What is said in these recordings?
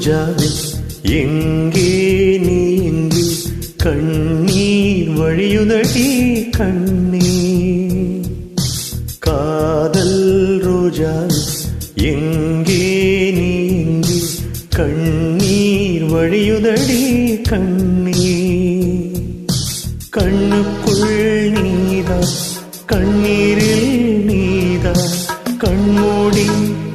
ரோஜாவே எங்கே நீ எங்கே கண்ணீர் வழியுதடி கண்ணீர் காதல் ரோஜாவே எங்கே நீ எங்கே கண்ணீர் வழியுதடி கண்ணீர் கண்ணுக்குள் நீதான் கண்ணீரில் நீதான் கண்மூடி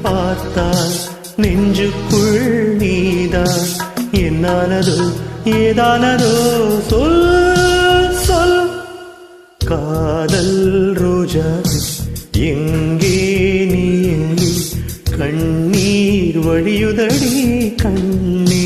பார்த்தால் நெஞ்சுக்குள் நீதான் என்னானதோ ஏதானதோ சொல் சொல் காதல் ரோஜாவே எங்கே நீ எங்கே கண்ணீர் வழியுதடி கண்ணீர்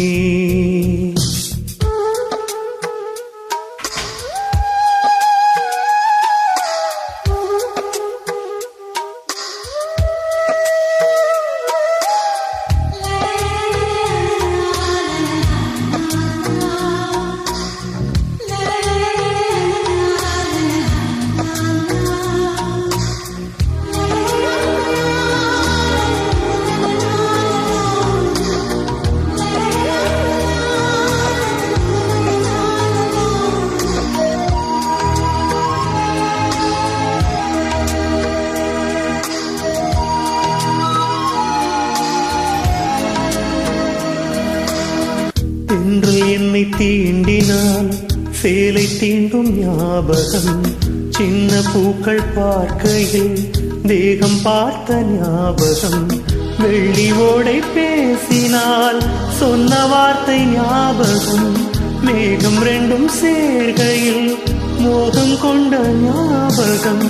என்று என்னை தீண்டினால் சேலை தீண்டும் ஞாபகம் சின்ன பூக்கள் பார்க்கையில் தேகம் பார்த்த ஞாபகம் வெள்ளி ஓடை பேசினால் சொன்ன வார்த்தை ஞாபகம் மேகம் ரெண்டும் சேர்கையில் மோகம் கொண்ட ஞாபகம்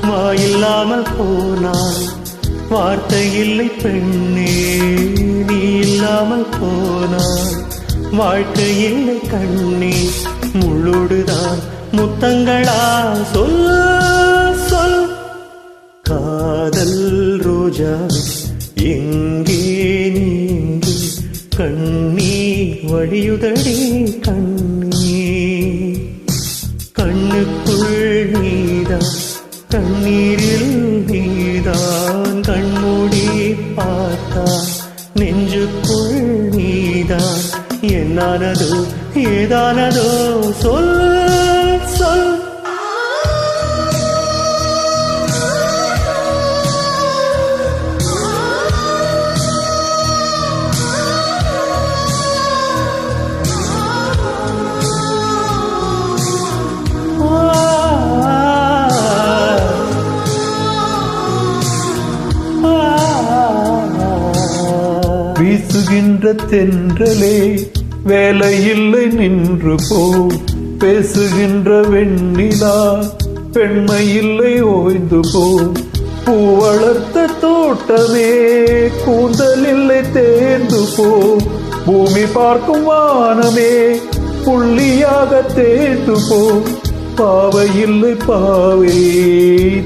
வாயில்லாமல் போனால் வார்த்தை இல்லை பெண்ணே நீ இல்லாமல் போனால் வாழ்க்கை இல்லை கண்ணே முழுடுதான் முத்தங்களா சொல் சொல் காதல் ரோஜாவே எங்கே நீ எங்கே கண்ணீர் வழியுதடி கண்ணீர் கண்ணுக்குள் நீதான் கண்ணீரில் நீதான் கண்மூடி பார்த்தா நெஞ்சுக்குள் நீதான் என்னானதோ ஏதானதோ சொல் சொல் வீசுகின்ற தென்றலே வேலையில்லை நின்று போ பேசுகின்ற வெண்ணிலா பெண்மையில்லை ஓய்ந்து போ பூ வளர்த்த தோட்டமே கூந்தலில்லை தேர்ந்து போ பூமி பார்க்கும் வானமே புள்ளியாக தேர்ந்து போ பாவையில்லை பாவை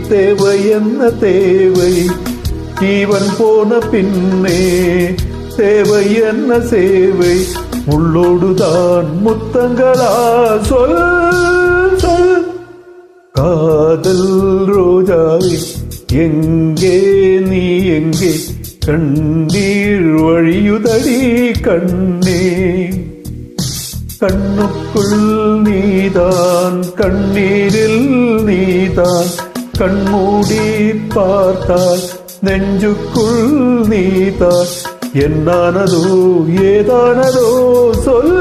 தேவை என்ன தேவை ஜீவன் போன பின்னே தேவை என்ன சேவை உள்ளோடுதான் முத்தங்களா சொல் சொல் காதல் ரோஜாவே எங்கே நீ எங்கே கண்ணீர் வழியுதடி கண்ணே கண்ணுக்குள் நீதான் கண்ணீரில் நீதான் கண்மூடி பார்த்தால் நெஞ்சுக்குள் நீதான் என்னானதோ ஏதானதோ சொல்